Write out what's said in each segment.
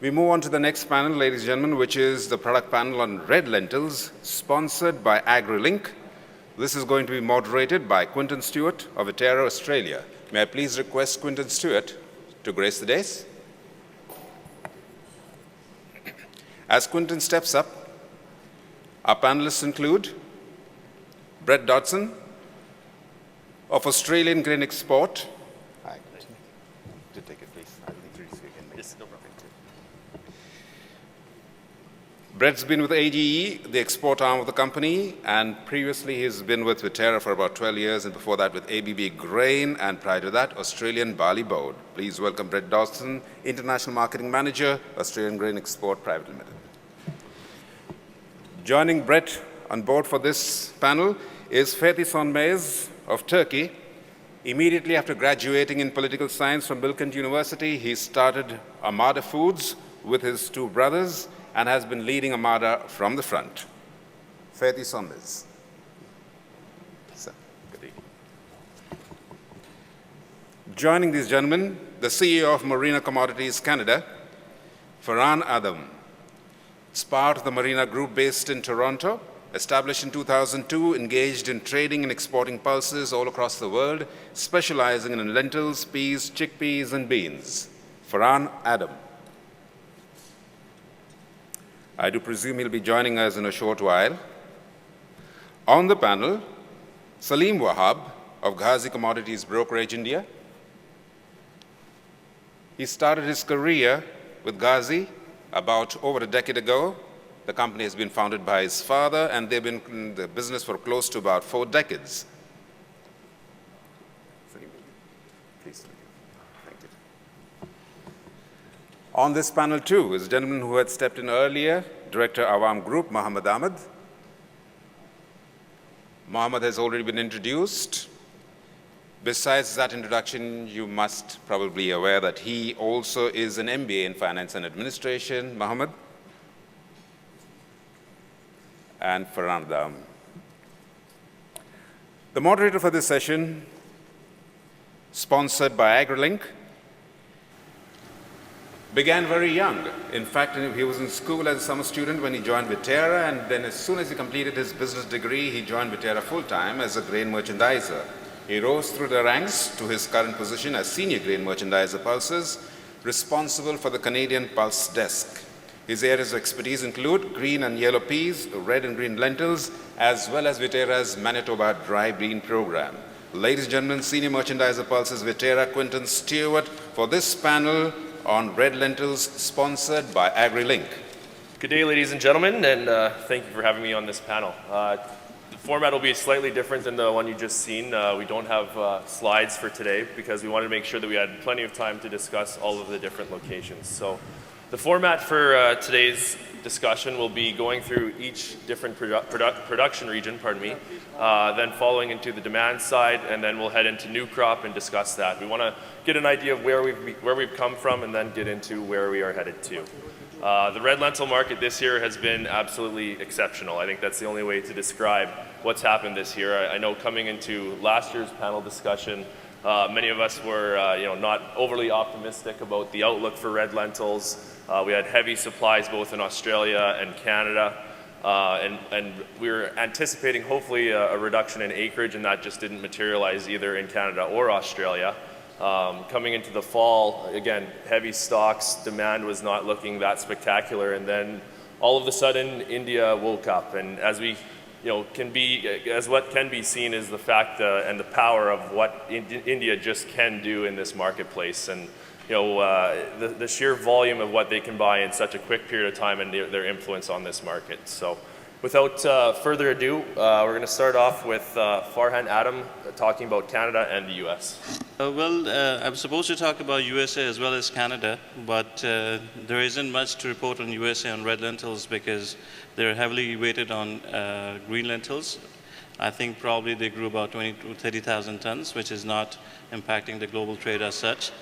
We move on to the next panel, ladies and gentlemen, which is the product panel on red lentils, sponsored by AgriLink. This is going to be moderated by Quinton Stewart of Viterra, Australia. May I please request Quinton Stewart to grace the dais? As Quinton steps up, our panelists include Brett Dodson of Australian Grain Export. Hi, to take it, please. I'll introduce you again. Yes, no problem. Brett's been with AGE, the export arm of the company, and previously he's been with Viterra for about 12 years, and before that with ABB Grain, and prior to that, Australian Barley Board. Please welcome Brett Dawson, International Marketing Manager, Australian Grain Export Private Limited. Joining Brett on board for this panel is Fethi Sonmez of Turkey. Immediately after graduating in political science from Bilkent University, he started Armada Foods with his two brothers, and has been leading Armada from the front. Fethi Sonmez. Joining these gentlemen, the CEO of Marina Commodities Canada, Farhan Adam. It's part of the Marina Group based in Toronto, established in 2002, engaged in trading and exporting pulses all across the world, specializing in lentils, peas, chickpeas, and beans. Farhan Adam. I do presume he'll be joining us in a short while. On the panel, Salim Wahab of Ghazi Commodities Brokerage, India. He started his career with Ghazi about over a decade ago. The company has been founded by his father, and they've been in the business for close to about 4 decades. Please. Thank you. On this panel, too, is a gentleman who had stepped in earlier, Director Awam Group, Mohammed Ahmed. Mohammed has already been introduced. Besides that introduction, you must probably be aware that he also is an MBA in Finance and Administration. Mohammed. And Farhan Adam. The moderator for this session, sponsored by AgriLink, began very young. In fact, he was in school as a summer student when he joined Viterra, and then as soon as he completed his business degree, he joined Viterra full-time as a grain merchandiser. He rose through the ranks to his current position as Senior Grain Merchandiser Pulses, responsible for the Canadian Pulse Desk. His areas of expertise include green and yellow peas, red and green lentils, as well as Viterra's Manitoba Dry Bean Program. Ladies and gentlemen, Senior Merchandiser Pulses Viterra, Quinton Stewart, for this panel on red lentils, sponsored by AgriLink. Good day, ladies and gentlemen, and thank you for having me on this panel. The format will be slightly different than the one you just seen. We don't have slides for today because we wanted to make sure that we had plenty of time to discuss all of the different locations. So the format for today's discussion will be going through each different production region, then following into the demand side, and then we'll head into new crop and discuss that. We want to get an idea of where we've come from and then get into where we are headed to. The red lentil market this year has been absolutely exceptional. I think that's the only way to describe what's happened this year. I know coming into last year's panel discussion, many of us were not overly optimistic about the outlook for red lentils. We had heavy supplies both in Australia and Canada, and we were anticipating hopefully a reduction in acreage, and that just didn't materialize either in Canada or Australia. Coming into the fall, again, heavy stocks, demand was not looking that spectacular, and then all of a sudden India woke up, and as we what can be seen is the fact and the power of what India just can do in this marketplace, and the sheer volume of what they can buy in such a quick period of time and their influence on this market. So without further ado, we're going to start off with Farhan Adam talking about Canada and the US. I'm supposed to talk about USA as well as Canada, but there isn't much to report on USA on red lentils because they're heavily weighted on green lentils. I think probably they grew about 20,000 to 30,000 tons, which is not impacting the global trade as such.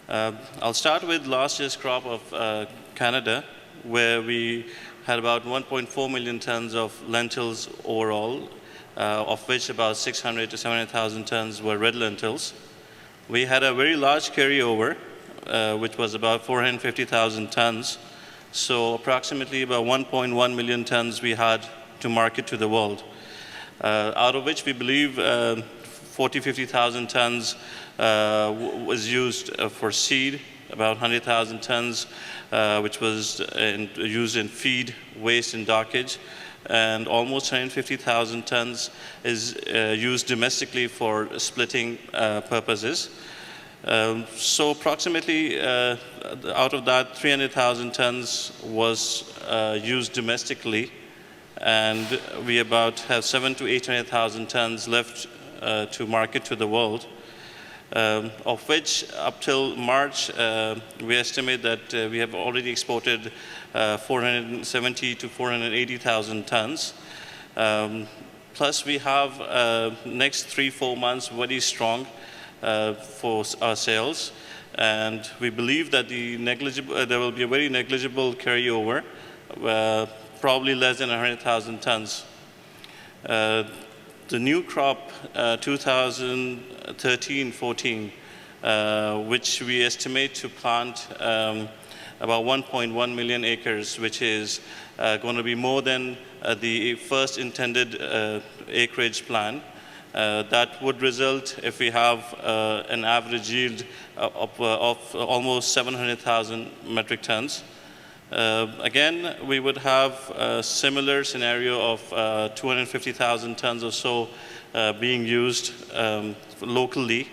I'll start with last year's crop of Canada, where we had about 1.4 million tons of lentils overall, of which about 600 to 700,000 tons were red lentils. We had a very large carryover which was about 450,000 tons. So approximately about 1.1 million tons we had to market to the world. Out of which we believe 50,000 tons was used for seed, about 100,000 tons which was used in feed, waste, and dockage, and almost 150,000 tons is used domestically for splitting purposes. So approximately out of that, 300,000 tons was used domestically, and we about have 700,000 to 800,000 tons left to market to the world, of which up till March we estimate that we have already exported 470,000 to 480,000 tons. Plus we have next 3-4 months very strong for our sales, and we believe that there will be a very negligible carryover, probably less than 100,000 tons. The new crop 2013-14, which we estimate to plant about 1.1 million acres, which is going to be more than the first intended acreage plan. That would result, if we have an average yield of almost 700,000 metric tons. Again, we would have a similar scenario of 250,000 tons or so being used locally,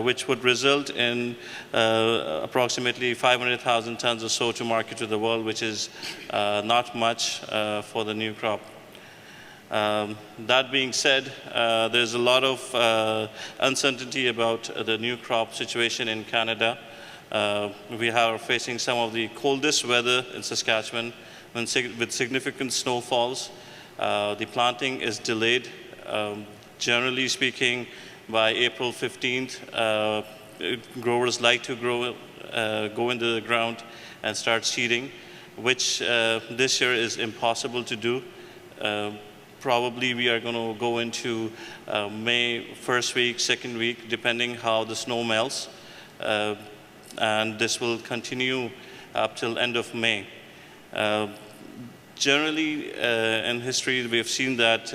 which would result in approximately 500,000 tons or so to market to the world, which is not much for the new crop. That being said, there's a lot of uncertainty about the new crop situation in Canada. We are facing some of the coldest weather in Saskatchewan with significant snowfalls. The planting is delayed. Generally speaking, by April 15th, growers like to go into the ground and start seeding, which this year is impossible to do. Probably we are going to go into May first week, second week, depending how the snow melts. And this will continue up till end of May. Generally, in history, we have seen that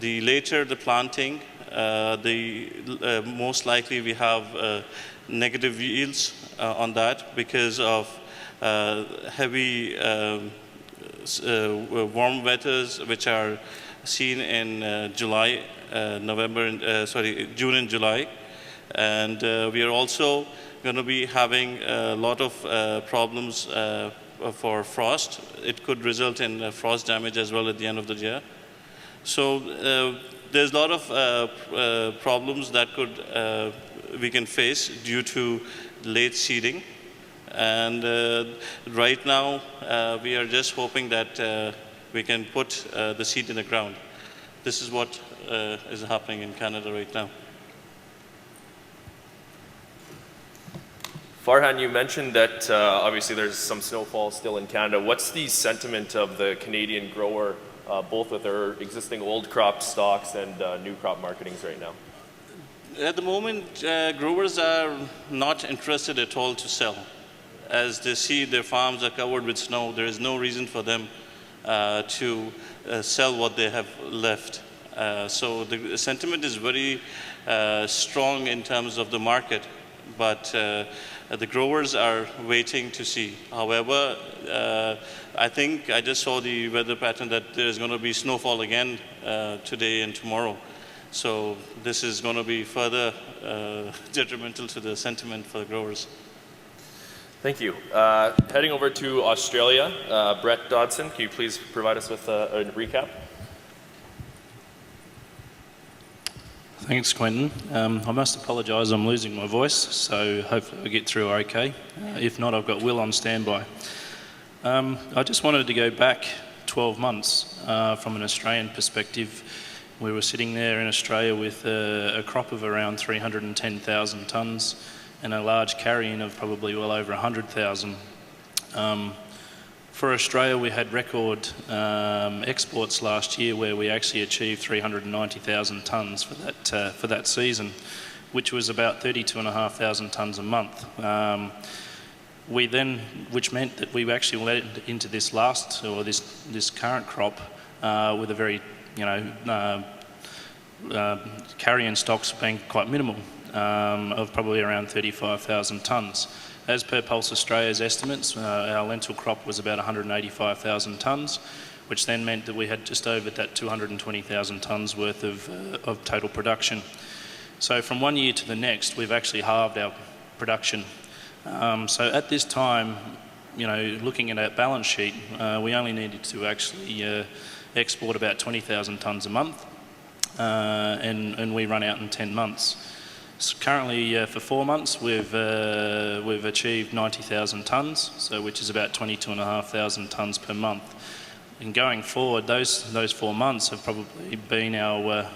the later the planting, the most likely we have negative yields on that because of heavy warm weathers which are seen in June and July. And we are also going to be having a lot of problems for frost. It could result in frost damage as well at the end of the year. So there's a lot of problems that we can face due to late seeding. And right now, we are just hoping that we can put the seed in the ground. This is what is happening in Canada right now. Farhan, you mentioned that obviously there's some snowfall still in Canada. What's the sentiment of the Canadian grower, both with their existing old crop stocks and new crop marketings right now? At the moment, growers are not interested at all to sell. As they see their farms are covered with snow, there is no reason for them to sell what they have left. So the sentiment is very strong in terms of the market, but the growers are waiting to see. However, I think I just saw the weather pattern that there's going to be snowfall again today and tomorrow. So this is going to be further detrimental to the sentiment for the growers. Thank you. Heading over to Australia, Brett Dodson, can you please provide us with a recap? Thanks, Quentin. I must apologise, I'm losing my voice, so hopefully we'll get through okay. If not, I've got Will on standby. I just wanted to go back 12 months from an Australian perspective. We were sitting there in Australia with a crop of around 310,000 tonnes and a large carry-in of probably well over 100,000. For Australia, we had record exports last year where we actually achieved 390,000 tonnes for that season. which was about 32,500 tonnes a month. Which meant that we actually went into this this current crop with a very, carrion stocks being quite minimal, of probably around 35,000 tonnes. As per Pulse Australia's estimates, our lentil crop was about 185,000 tonnes, which then meant that we had just over that 220,000 tonnes worth of total production. So from one year to the next, we've actually halved our production. So at this time, looking at our balance sheet, we only needed to actually export about 20,000 tonnes a month, and we run out in 10 months. So currently, for 4 months, we've achieved 90,000 tonnes, so which is about 22,500 tonnes per month. And going forward, those 4 months have probably been our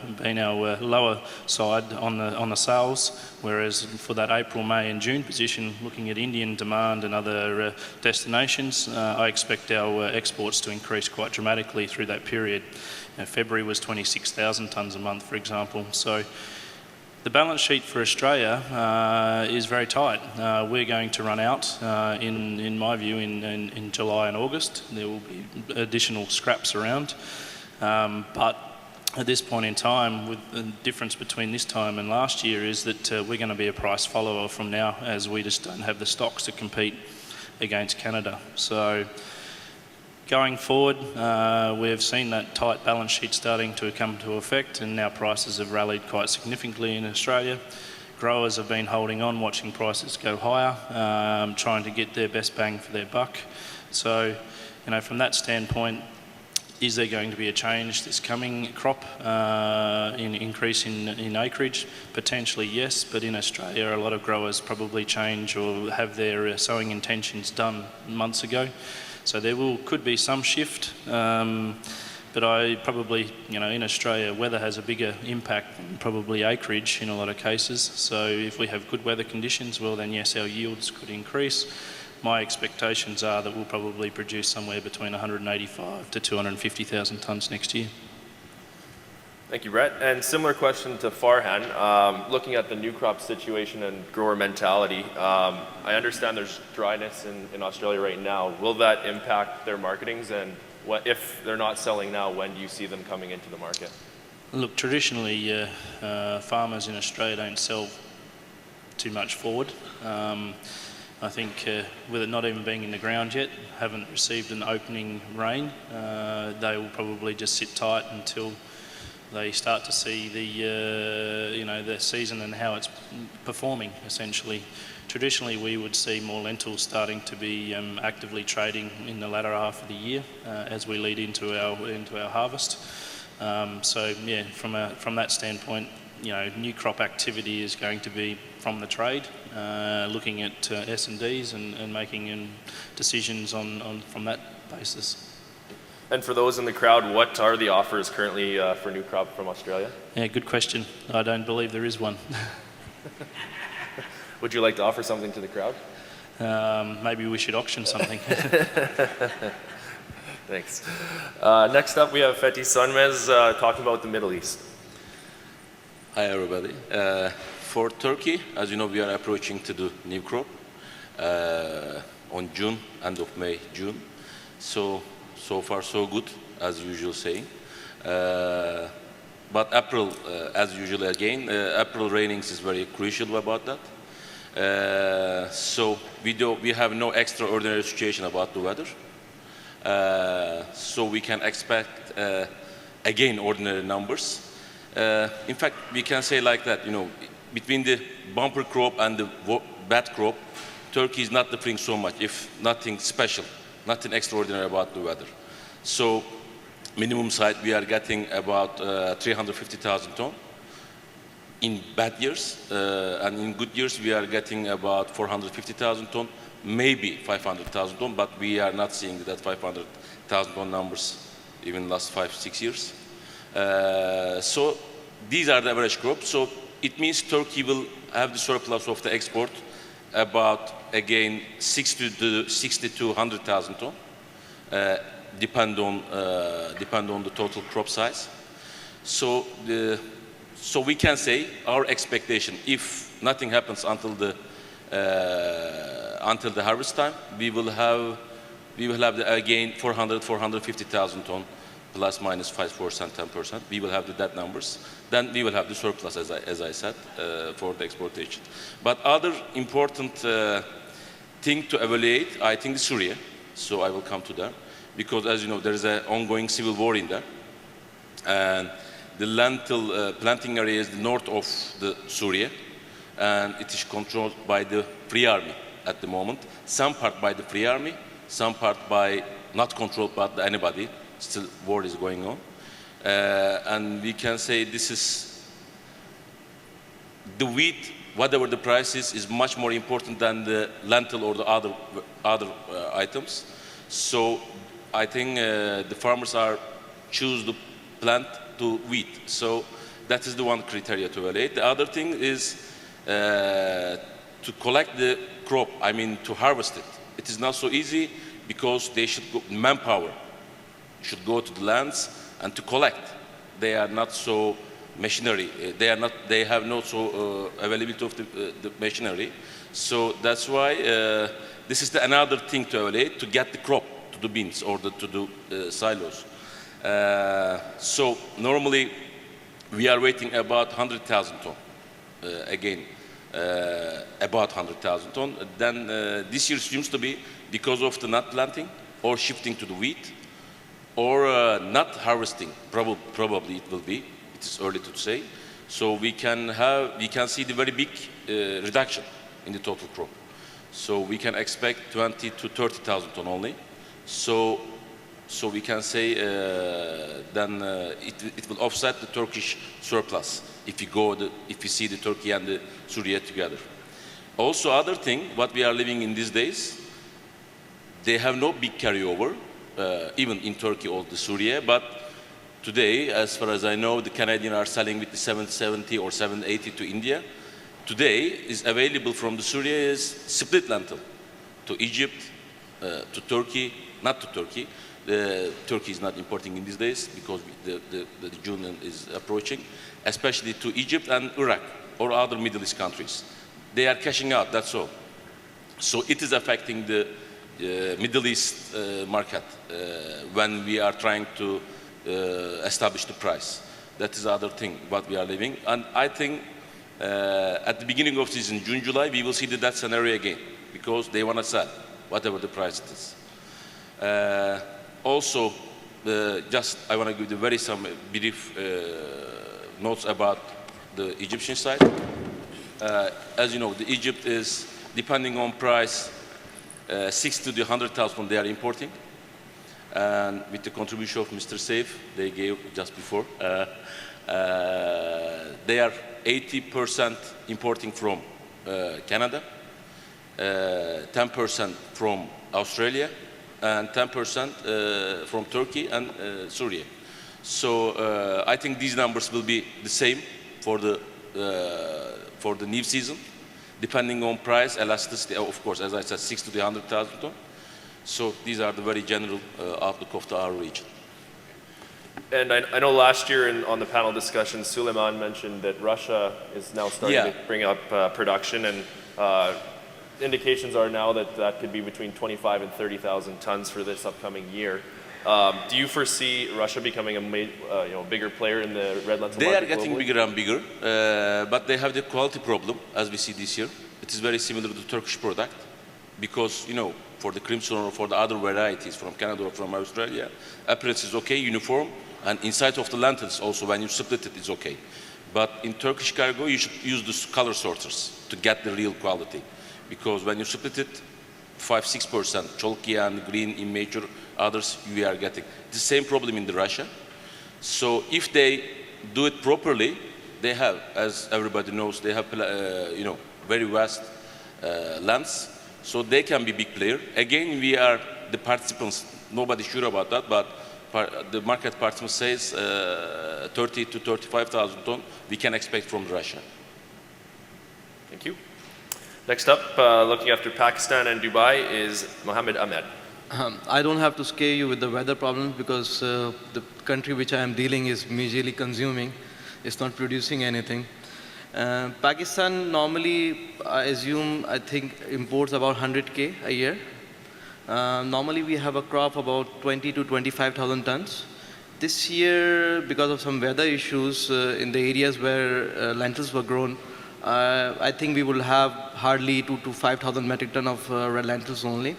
lower side on the sales, whereas for that April, May and June position, looking at Indian demand and other destinations, I expect our exports to increase quite dramatically through that period. February was 26,000 tonnes a month, for example. So the balance sheet for Australia is very tight. We're going to run out, in my view, in July and August. There will be additional scraps around. But at this point in time, with the difference between this time and last year is that we're going to be a price follower from now, as we just don't have the stocks to compete against Canada. So going forward, we've seen that tight balance sheet starting to come to effect, and now prices have rallied quite significantly in Australia. Growers have been holding on, watching prices go higher, trying to get their best bang for their buck. So, from that standpoint, is there going to be a change this coming crop, in increase in acreage? Potentially yes, but in Australia a lot of growers probably change or have their sowing intentions done months ago. So there could be some shift, but I probably, in Australia, weather has a bigger impact than probably acreage in a lot of cases. So if we have good weather conditions, well then yes, our yields could increase. My expectations are that we'll probably produce somewhere between 185 to 250,000 tonnes next year. Thank you, Brett. And similar question to Farhan. Looking at the new crop situation and grower mentality, I understand there's dryness in Australia right now. Will that impact their marketings? And if they're not selling now, when do you see them coming into the market? Look, traditionally, farmers in Australia don't sell too much forward. I think with it not even being in the ground yet, haven't received an opening rain, they will probably just sit tight until they start to see the season and how it's performing, essentially. Traditionally, we would see more lentils starting to be actively trading in the latter half of the year as we lead into our harvest. So yeah, from that standpoint, new crop activity is going to be from the trade, looking at S&Ds and making decisions from that basis. And for those in the crowd, what are the offers currently for new crop from Australia? Yeah, good question. I don't believe there is one. Would you like to offer something to the crowd? Maybe we should auction something. Thanks. Next up, we have Fethi Sönmez talking about the Middle East. Hi, everybody. For Turkey, as you know, we are approaching to the new crop on June, end of May, June. So far, so good, as usual saying. But April, as usual again, April rainings is very crucial about that. So we have no extraordinary situation about the weather. So we can expect, again, ordinary numbers. In fact, we can say like that, between the bumper crop and the bad crop, Turkey is not differing so much, if nothing special. Nothing extraordinary about the weather. So minimum side, we are getting about 350,000 tonnes in bad years. And in good years, we are getting about 450,000 tonnes, maybe 500,000 tonnes, but we are not seeing that 500,000 tonne numbers even last 5-6 years. So these are the average crops. So it means Turkey will have the surplus of the export about, again, 60 to 100,000 tonnes, depend on the total crop size. So So we can say our expectation, if nothing happens until the harvest time, we will have again 450,000 ton, plus minus 5%, 10%. We will have that numbers. Then we will have the surplus, as I said, for the exportation. But other important thing to evaluate, I think, is Syria. So I will come to that, because as you know, there is an ongoing civil war in there, and the lentil planting area is the north of the Syria, and it is controlled by the Free Army at the moment. Some part by the Free Army, some part by not controlled by anybody. Still, war is going on, and we can say this is the wheat. Whatever the price is much more important than the lentil or the other items. So I think the farmers choose to plant to wheat. So that is the one criteria to evaluate. The other thing is to collect the crop. I mean, to harvest it. It is not so easy, because they should go, manpower should go to the lands and to collect. They are not so machinery. They have not so availability of the machinery. So that's why this is another thing to evaluate, to get the crop to the bins or to the silos. So normally we are waiting about 100,000 ton. Again, about 100,000 ton. Then this year seems to be because of the not planting or shifting to the wheat, or not harvesting. Probably it will be. It is early to say. So we can see the very big reduction in the total crop. So we can expect 20 to 30,000 ton only. So we can say then it will offset the Turkish surplus if we see the Turkey and the Syria together. Also, other thing, what we are living in these days, they have no big carryover, even in Turkey or the Syria. But today, as far as I know, the Canadians are selling with the 770 or 780 to India. Today is available from the Syria is split lentil to Egypt, to Turkey, not to Turkey. Turkey is not importing in these days because the June is approaching, especially to Egypt and Iraq or other Middle East countries. They are cashing out, that's all. So it is affecting the Middle East market when we are trying to establish the price. That is the other thing what we are living. And I think at the beginning of season, June, July, we will see that scenario again, because they want to sell whatever the price it is. Also, just I want to give you some brief notes about the Egyptian side. As you know, the Egypt is, depending on price, 60 to 100,000 they are importing. And with the contribution of Mr. Saif, they gave just before, they are 80% importing from Canada, 10% from Australia, and 10% from Turkey and Syria. So I think these numbers will be the same for the new season, depending on price, elasticity, of course, as I said, 60 to 100,000 ton. So these are the very general outlook of our region. And I know last year on the panel discussion, Suleiman mentioned that Russia is now starting to bring up production, and indications are now that could be between 25 and 30,000 tons for this upcoming year. Do you foresee Russia becoming a bigger player in the red lentil market? They are getting globally? bigger and bigger, but they have the quality problem, as we see this year. It is very similar to the Turkish product, because, you know, for the crimson or for the other varieties from Canada or from Australia, appearance is okay, uniform, and inside of the lentils also, when you split it, it's okay. But in Turkish cargo, you should use the color sorters to get the real quality, because when you split it, 5-6%, chalky and green in major, others we are getting. The same problem in the Russia. So if they do it properly, they have, as everybody knows, they have very vast lands, so they can be big player. Again, we are the participants, nobody's sure about that, but the market participants says 30 to 35,000 ton we can expect from Russia. Thank you. Next up, looking after Pakistan and Dubai, is Mohammed Ahmed. I don't have to scare you with the weather problems, because the country which I am dealing is majorly consuming It's not producing anything. Pakistan normally, I assume, I think, imports about 100K a year. Normally, we have a crop about 20 to 25,000 tons. This year, because of some weather issues in the areas where lentils were grown, I think we will have hardly 2 to 5,000 metric ton of red lentils only.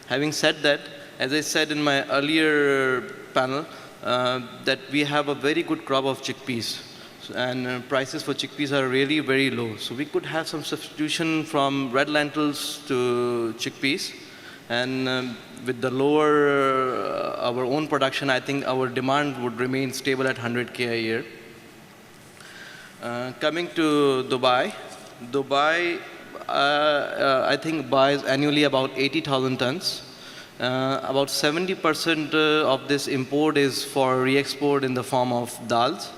Having said that, as I said in my earlier panel, that we have a very good crop of chickpeas. And prices for chickpeas are really very low. So we could have some substitution from red lentils to chickpeas. And with the lower, our own production, I think our demand would remain stable at 100K a year. Coming to Dubai, I think buys annually about 80,000 tons. About 70% of this import is for re-export in the form of dals,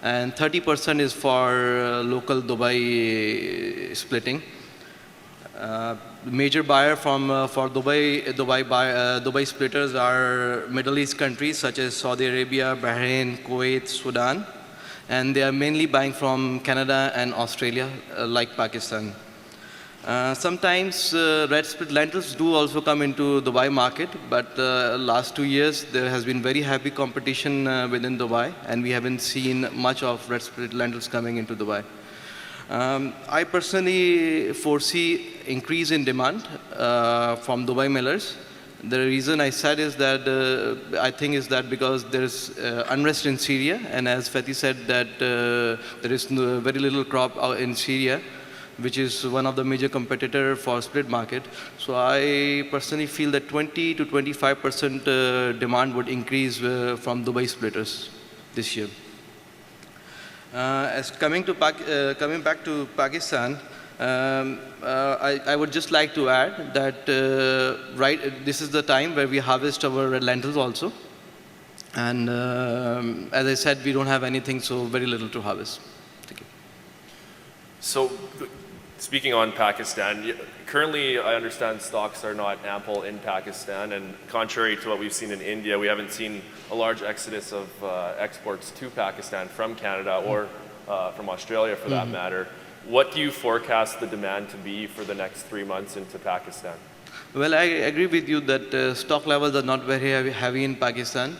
and 30% is for local Dubai splitting. Major buyer for Dubai splitters are Middle East countries such as Saudi Arabia, Bahrain, Kuwait, Sudan, and they are mainly buying from Canada and Australia, like Pakistan. Sometimes red split lentils do also come into Dubai market, but last 2 years there has been very heavy competition within Dubai, and we haven't seen much of red split lentils coming into Dubai. I personally foresee increase in demand from Dubai millers. The reason I said is that I think is that because there is unrest in Syria, and as Fatih said that there is very little crop out in Syria, which is one of the major competitor for split market. So I personally feel that 20 to 25% demand would increase from Dubai splitters this year. As coming back to Pakistan, I would just like to add that this is the time where we harvest our red lentils also, and as I said, we don't have anything, so very little to harvest. Thank you. So, speaking on Pakistan, currently I understand stocks are not ample in Pakistan, and contrary to what we've seen in India, we haven't seen a large exodus of exports to Pakistan from Canada or from Australia for that matter. What do you forecast the demand to be for the next 3 months into Pakistan? Well, I agree with you that stock levels are not very heavy in Pakistan.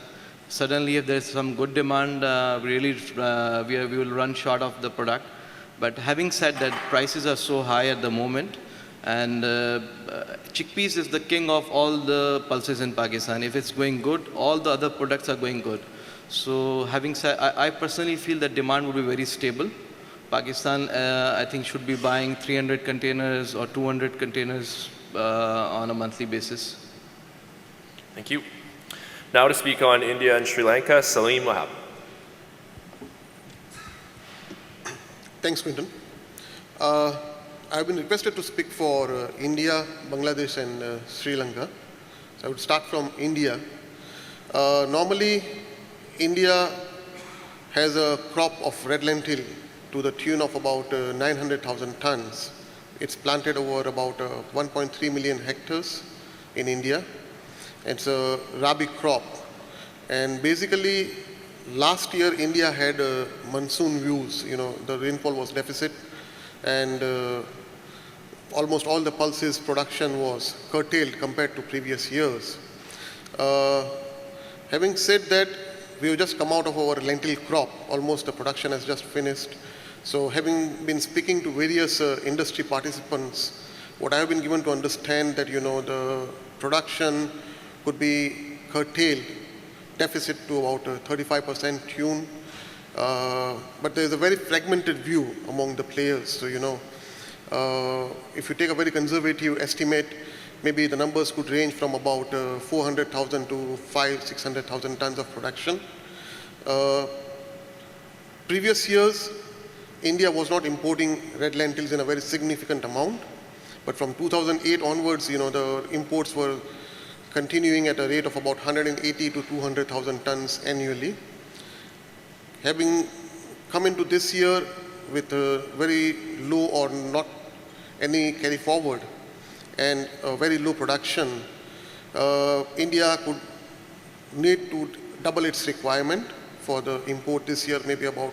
Suddenly, if there's some good demand, we will run short of the product. But having said that, prices are so high at the moment, and chickpeas is the king of all the pulses in Pakistan. If it's going good, all the other products are going good. So having said, I personally feel that demand will be very stable. Pakistan, I think, should be buying 300 containers or 200 containers on a monthly basis. Thank you. Now to speak on India and Sri Lanka, Salim Wahab. Thanks, Quinton. I've been requested to speak for India, Bangladesh, and Sri Lanka. So I would start from India. Normally, India has a crop of red lentil to the tune of about 900,000 tons. It's planted over about 1.3 million hectares in India. It's a rabi crop. And basically, last year, India had monsoon views. The rainfall was deficit, and almost all the pulses production was curtailed compared to previous years. Having said that, we have just come out of our lentil crop. Almost the production has just finished. So having been speaking to various industry participants, what I have been given to understand that, the production could be curtailed, deficit to about 35% tune. But there is a very fragmented view among the players. So, if you take a very conservative estimate, maybe the numbers could range from about 400,000 to 500,000-600,000 tons of production. Previous years, India was not importing red lentils in a very significant amount. But from 2008 onwards, the imports were continuing at a rate of about 180 to 200,000 tons annually. Having come into this year with a very low or not any carry forward and a very low production, India could need to double its requirement for the import this year, maybe about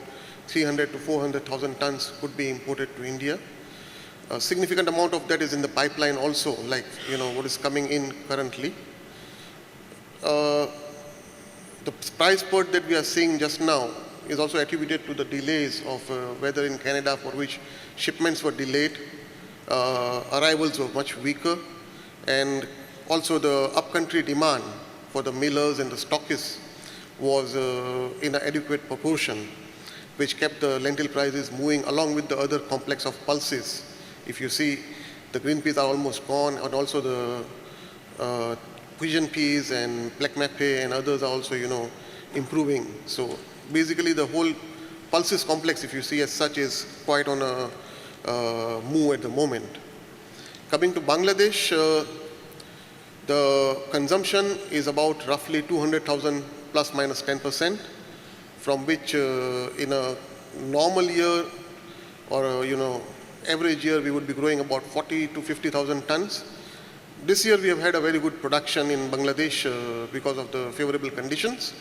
300 to 400,000 tons could be imported to India. A significant amount of that is in the pipeline also, like what is coming in currently. The price spurt that we are seeing just now is also attributed to the delays of weather in Canada, for which shipments were delayed, arrivals were much weaker, and also the upcountry demand for the millers and the stockists was in an adequate proportion, which kept the lentil prices moving along with the other complex of pulses. If you see, the green peas are almost gone, and also the pigeon peas and black mape and others are also, improving. So basically the whole pulses complex, if you see as such, is quite on a move at the moment. Coming to Bangladesh, the consumption is about roughly 200,000 plus minus 10%, from which in a normal year or average year we would be growing about 40 to 50,000 tons. This year we have had a very good production in Bangladesh because of the favorable conditions.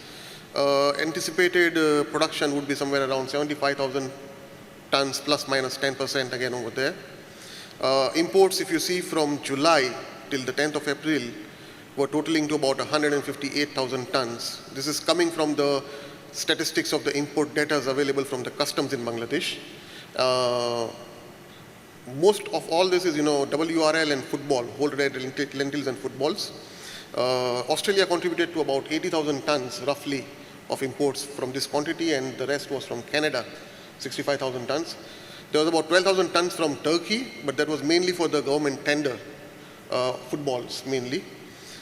Anticipated production would be somewhere around 75,000 tons plus minus 10% again over there. Imports, if you see, from July till the 10th of April were totaling to about 158,000 tons. This is coming from the statistics of the import data available from the customs in Bangladesh. Most of all this is, WRL and football, whole red lentils and footballs. Australia contributed to about 80,000 tons roughly of imports from this quantity, and the rest was from Canada, 65,000 tons. There was about 12,000 tons from Turkey, but that was mainly for the government tender, footballs mainly.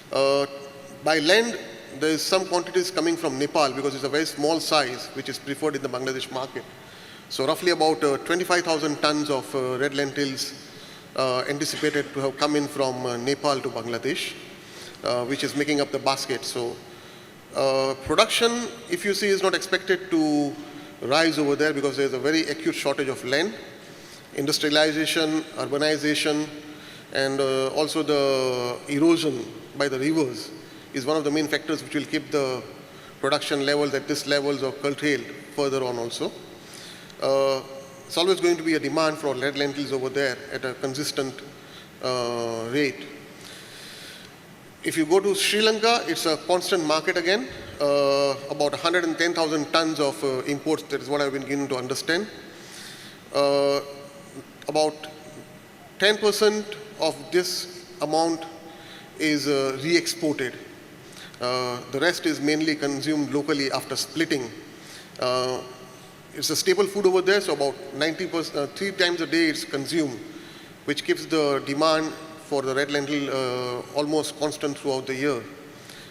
By land, there is some quantities coming from Nepal because it's a very small size which is preferred in the Bangladesh market. So roughly about 25,000 tons of red lentils anticipated to have come in from Nepal to Bangladesh, which is making up the basket. So production, if you see, is not expected to rise over there because there's a very acute shortage of land. Industrialization, urbanization, and also the erosion by the rivers is one of the main factors which will keep the production levels at this levels or curtailed further on also. It's always going to be a demand for red lentils over there at a consistent rate. If you go to Sri Lanka, it's a constant market again, about 110,000 tons of imports, that is what I've been given to understand. About 10% of this amount is re-exported. The rest is mainly consumed locally after splitting. It's a staple food over there, so about 90%, 3 times a day it's consumed, which keeps the demand for the red lentil almost constant throughout the year.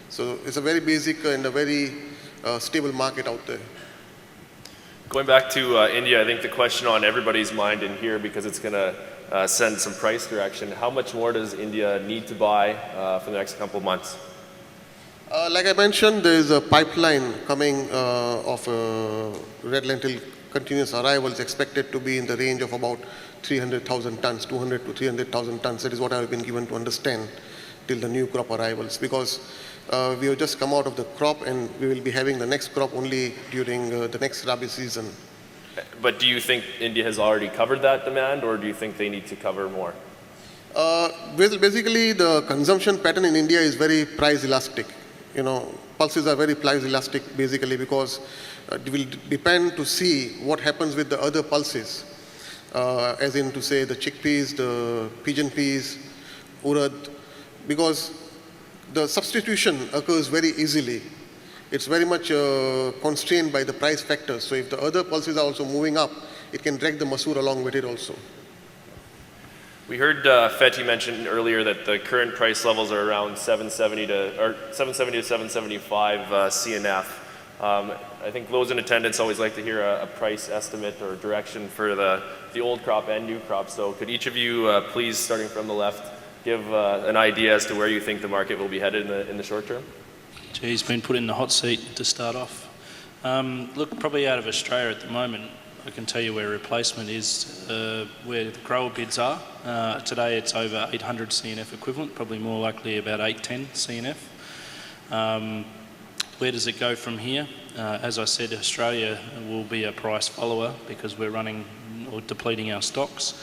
So it's a very basic and a very stable market out there. Going back to India, I think the question on everybody's mind in here, because it's going to send some price direction, how much more does India need to buy for the next couple of months? Like I mentioned, there is a pipeline coming of red lentil continuous arrivals expected to be in the range of about 300,000 tons, 200 to 300,000 tons. That is what I have been given to understand till the new crop arrivals, because we have just come out of the crop and we will be having the next crop only during the next Rabi season. But do you think India has already covered that demand, or do you think they need to cover more? Basically, the consumption pattern in India is very price elastic. Pulses are very price elastic basically because it will depend to see what happens with the other pulses, as in to say the chickpeas, the pigeon peas, urad, because the substitution occurs very easily. It's very much constrained by the price factors. So if the other pulses are also moving up, it can drag the masoor along with it also. We heard Fethi mention earlier that the current price levels are around 770 to 775 CNF. I think those in attendance always like to hear a price estimate or direction for the old crop and new crop. So could each of you, please, starting from the left, give an idea as to where you think the market will be headed in the short term? He's been put in the hot seat to start off. Look, probably out of Australia at the moment, I can tell you where replacement is, where the grower bids are. Today it's over 800 CNF equivalent, probably more likely about 810 CNF. Where does it go from here? As I said, Australia will be a price follower because we're running or depleting our stocks.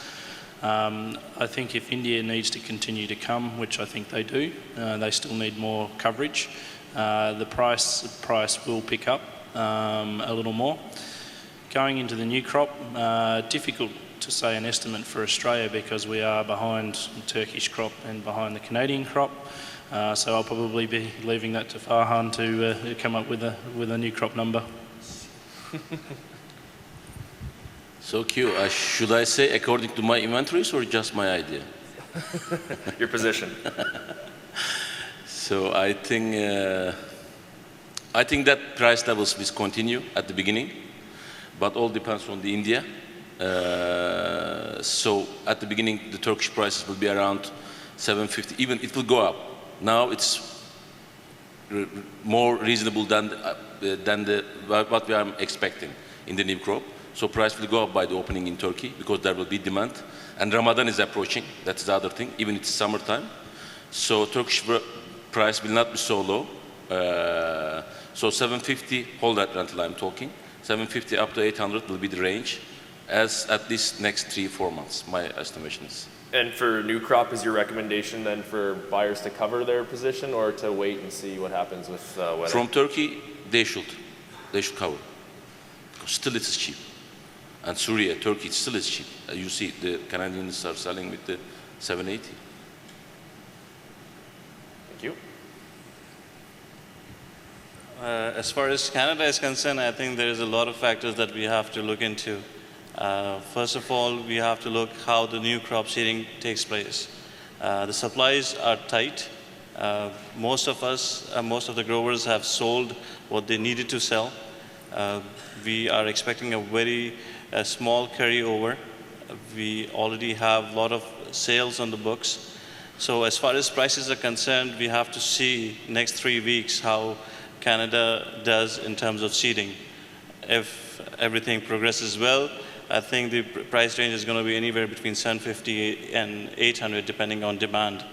I think if India needs to continue to come, which I think they do, they still need more coverage. The price will pick up a little more. Going into the new crop, difficult to say an estimate for Australia because we are behind the Turkish crop and behind the Canadian crop. So I'll probably be leaving that to Farhan to come up with a new crop number. So Q, should I say according to my inventories or just my idea? Your position. So I think that price levels will continue at the beginning, but all depends on the India. So at the beginning, the Turkish prices will be around 750. Even it will go up. Now it's more reasonable than what we are expecting in the new crop. So price will go up by the opening in Turkey because there will be demand, and Ramadan is approaching. That's the other thing. Even it's summertime, so Turkish price will not be so low. So 750, hold that until I'm talking. 750 up to 800 will be the range, as at least next 3-4 months. My estimation is. And for new crop, is your recommendation then for buyers to cover their position or to wait and see what happens with weather? From Turkey, they should cover. Because still it is cheap. And Syria, Turkey, it still is cheap. You see, the Canadians are selling with the 780. Thank you. As far as Canada is concerned, I think there is a lot of factors that we have to look into. First of all, we have to look how the new crop seeding takes place. The supplies are tight. Most of the growers have sold what they needed to sell. We are expecting a very small carryover. We already have a lot of sales on the books. So as far as prices are concerned, we have to see next 3 weeks how Canada does in terms of seeding. If everything progresses well, I think the price range is going to be anywhere between 750 and 800 depending on demand.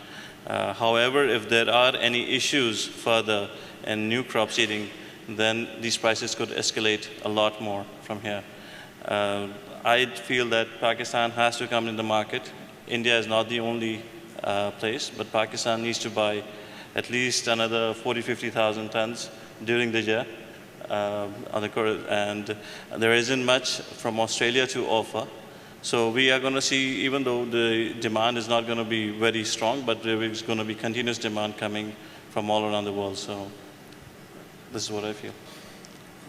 However, if there are any issues further in new crop seeding, then these prices could escalate a lot more from here. I feel that Pakistan has to come in the market. India is not the only place, but Pakistan needs to buy at least another 40,000-50,000 tons during the year. And there isn't much from Australia to offer. So we are going to see, even though the demand is not going to be very strong, but there is going to be continuous demand coming from all around the world. So this is what I feel.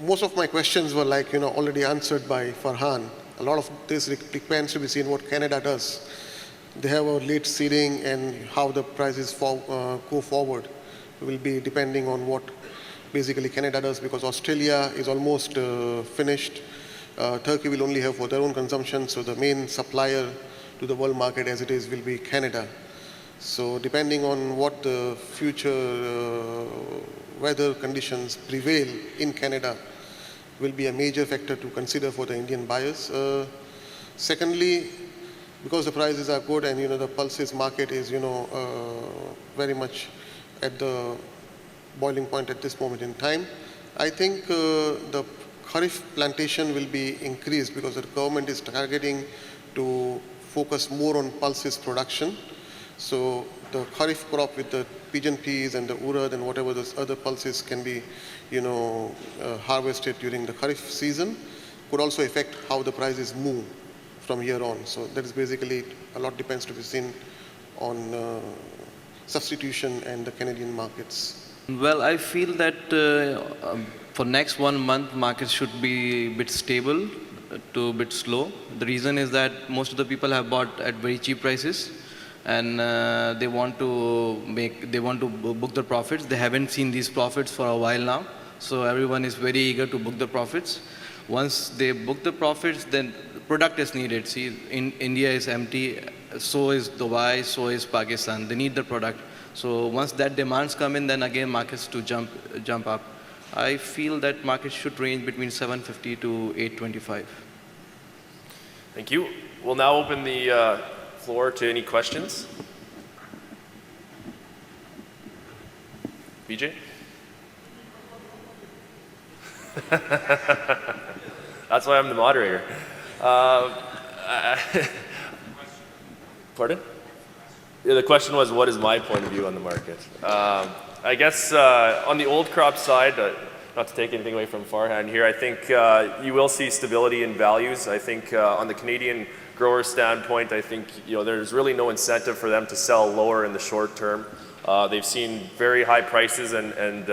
Most of my questions were already answered by Farhan. A lot of this depends to be seen what Canada does. They have a late seeding, and how the prices go forward will be depending on what basically Canada does, because Australia is almost finished. Turkey will only have for their own consumption, so the main supplier to the world market as it is will be Canada. So depending on what the future weather conditions prevail in Canada will be a major factor to consider for the Indian buyers. Secondly, because the prices are good and the pulses market is very much at the boiling point at this moment in time, I think the Kharif plantation will be increased because the government is targeting to focus more on pulses production. So the Kharif crop with the pigeon peas and the urad and whatever those other pulses can be harvested during the Kharif season could also affect how the prices move from here on. So that is basically, a lot depends to be seen on substitution and the Canadian markets. Well, I feel that for next 1 month, markets should be a bit stable to a bit slow. The reason is that most of the people have bought at very cheap prices, and they want to book the profits. They haven't seen these profits for a while now, so everyone is very eager to book the profits. Once they book the profits, then product is needed. See, India is empty, so is Dubai, so is Pakistan. They need the product. So once that demands come in, then again markets to jump up. I feel that markets should range between 750 to 825. Thank you. We'll now open the floor to any questions. BJ? That's why I'm the moderator. Pardon? Yeah, the question was, what is my point of view on the market? I guess on the old crop side, not to take anything away from Farhan here, I think you will see stability in values. I think on the Canadian grower standpoint, I think there's really no incentive for them to sell lower in the short term. They've seen very high prices and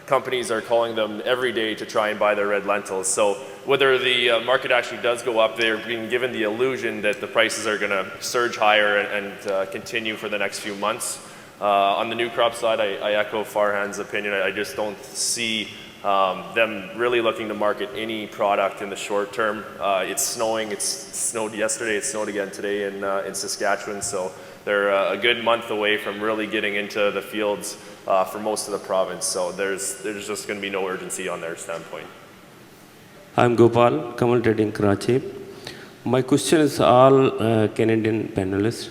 companies are calling them every day to try and buy their red lentils. So whether the market actually does go up, they're being given the illusion that the prices are going to surge higher and continue for the next few months. On the new crop side, I echo Farhan's opinion. I just don't see them really looking to market any product in the short term. It's snowing. It snowed yesterday. It snowed again today in Saskatchewan. So they're a good month away from really getting into the fields for most of the province. So there's just going to be no urgency on their standpoint. I'm Gopal, Kamal Trading Karachi. My question is all Canadian panelists.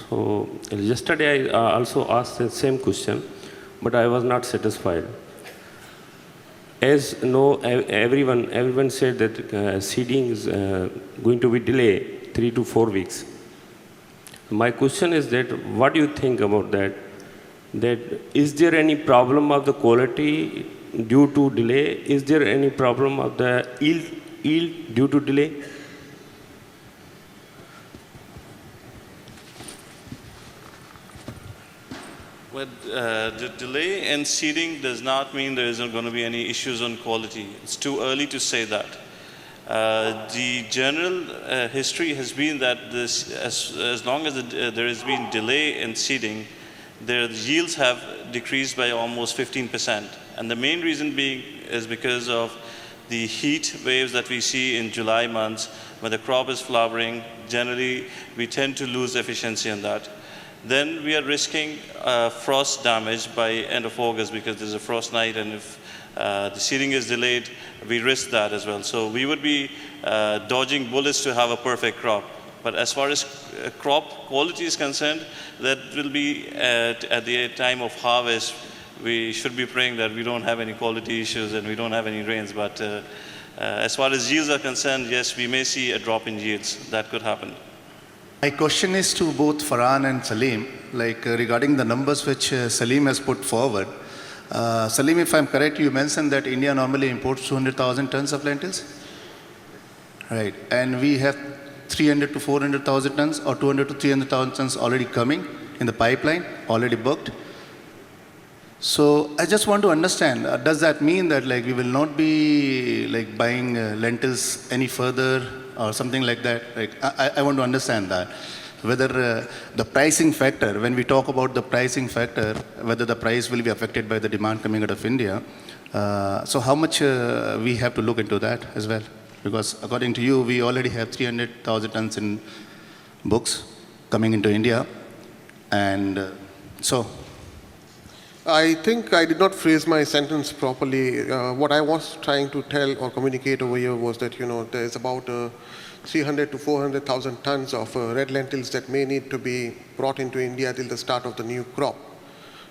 So yesterday I also asked the same question, but I was not satisfied. As everyone said that seeding is going to be delayed 3 to 4 weeks. My question is that what do you think about that? That is there any problem of the quality due to delay? Is there any problem of the yield due to delay? Well, the delay in seeding does not mean there isn't going to be any issues on quality. It's too early to say that. The general history has been that as long as there has been delay in seeding, the yields have decreased by almost 15%. And the main reason being is because of the heat waves that we see in July months, when the crop is flowering. Generally, we tend to lose efficiency on that. Then we are risking frost damage by end of August because there's a frost night, and if the seeding is delayed, we risk that as well. So we would be dodging bullets to have a perfect crop. But as far as crop quality is concerned, that will be at the time of harvest. We should be praying that we don't have any quality issues and we don't have any rains. But as far as yields are concerned, yes, we may see a drop in yields. That could happen. My question is to both Farhan and Salim, regarding the numbers which Salim has put forward. Salim, if I'm correct, you mentioned that India normally imports 200,000 tons of lentils, right? And we have 300 to 400,000 tons or 200 to 300,000 tons already coming in the pipeline, already booked. So I just want to understand, does that mean that we will not be buying lentils any further or something like that? I want to understand that. Whether the pricing factor, when we talk about the pricing factor, whether the price will be affected by the demand coming out of India. So how much we have to look into that as well? Because according to you, we already have 300,000 tons in books coming into India. And so I think I did not phrase my sentence properly. What I was trying to tell or communicate over here was that, there's about 300 to 400,000 tons of red lentils that may need to be brought into India till the start of the new crop.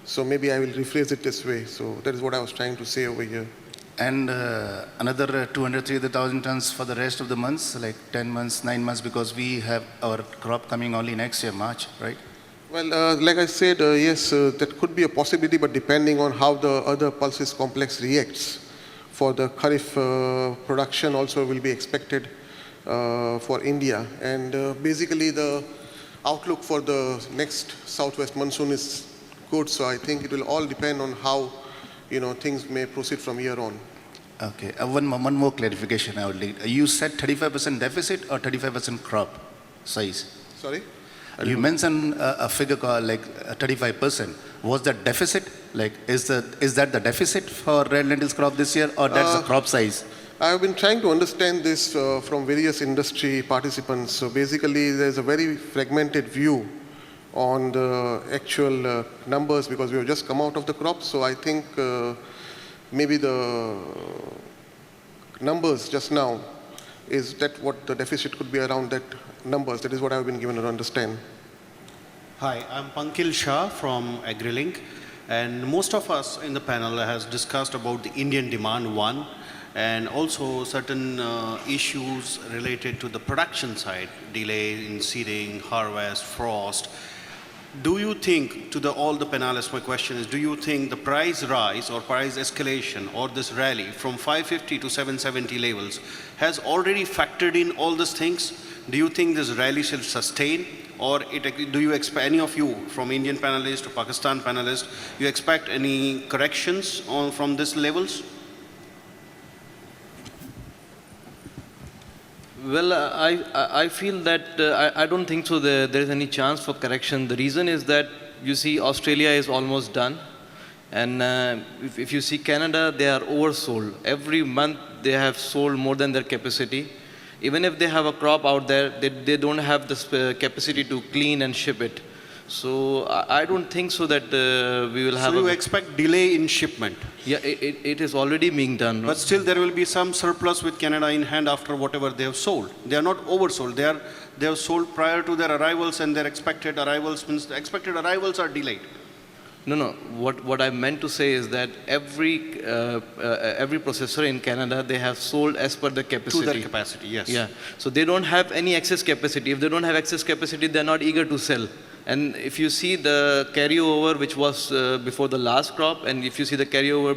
So maybe I will rephrase it this way. So that is what I was trying to say over here. And another 200, 300,000 tons for the rest of the months, 10 months, 9 months, because we have our crop coming only next year, March, right? Well, like I said, yes, that could be a possibility, but depending on how the other pulses complex reacts. For the Kharif production also will be expected for India. And basically the outlook for the next southwest monsoon is good, so I think it will all depend on how things may proceed from here on. Okay, one more clarification I would need. You said 35% deficit or 35% crop size? Sorry? You mentioned a figure called 35%. Was that deficit? Is that the deficit for red lentils crop this year, or that's the crop size? I've been trying to understand this from various industry participants. So basically, there's a very fragmented view on the actual numbers because we have just come out of the crop. So I think maybe the numbers just now is that what the deficit could be around that numbers. That is what I've been given to understand. Hi, I'm Pankil Shah from AgriLink, and most of us in the panel has discussed about the Indian demand one, and also certain issues related to the production side, delay in seeding, harvest, frost. Do you think, to all the panelists, my question is, do you think the price rise or price escalation or this rally from 550 to 770 levels has already factored in all these things? Do you think this rally shall sustain, or do you expect, any of you from Indian panelists to Pakistan panelists, you expect any corrections from these levels? Well, I feel that I don't think so there is any chance for correction. The reason is that, you see, Australia is almost done. And if you see Canada, they are oversold. Every month they have sold more than their capacity. Even if they have a crop out there, they don't have the capacity to clean and ship it. So I don't think so that we will have. So you expect delay in shipment? Yeah, it is already being done. No? But still there will be some surplus with Canada in hand after whatever they have sold. They are not oversold. They have sold prior to their arrivals, and their expected arrivals means the expected arrivals are delayed. No. What I meant to say is that every processor in Canada, they have sold as per the capacity. To their capacity, yes. Yeah. So they don't have any excess capacity. If they don't have excess capacity, they're not eager to sell. And if you see the carryover, which was before the last crop, and if you see the carryover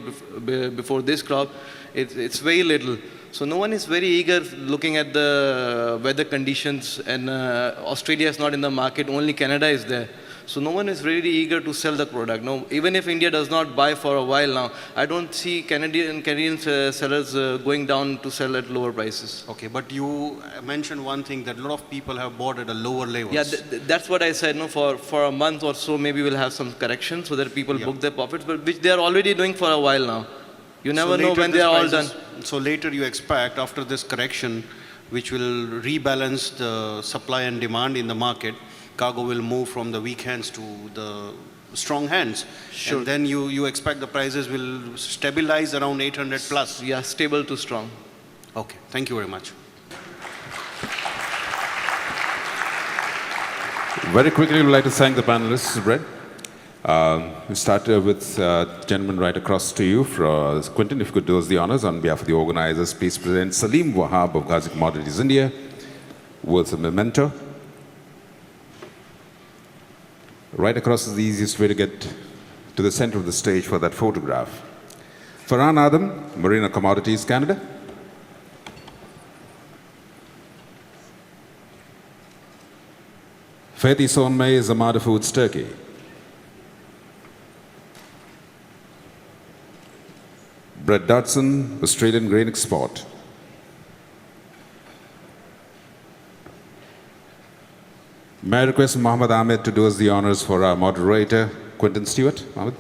before this crop, it's very little. So no one is very eager looking at the weather conditions, and Australia is not in the market, only Canada is there. So no one is really eager to sell the product. No, even if India does not buy for a while now, I don't see Canadian sellers going down to sell at lower prices. Okay, but you mentioned one thing, that a lot of people have bought at a lower levels. Yeah, that's what I said. No, for a month or so, maybe we'll have some correction so that people book their profits, but which they are already doing for a while now. You never know when they are all done. So later you expect, after this correction, which will rebalance the supply and demand in the market, cargo will move from the weak hands to the strong hands. Sure. And then you expect the prices will stabilize around 800 plus. Yeah, stable to strong. Okay, thank you very much. Very quickly, we'd like to thank the panelists, Brett. We start with gentleman right across to you. Quinton, if you could do us the honors on behalf of the organizers, please present Salim Wahab of Ghazi Commodities India, worth a memento. Right across is the easiest way to get to the center of the stage for that photograph. Farhan Adam, Marina Commodities Canada. Fethi Sonmay, Zamada Foods Turkey. Brett Dodson, Australian Grain Export. May I request Mohammed Ahmed to do us the honors for our moderator, Quinton Stewart. Mohammed.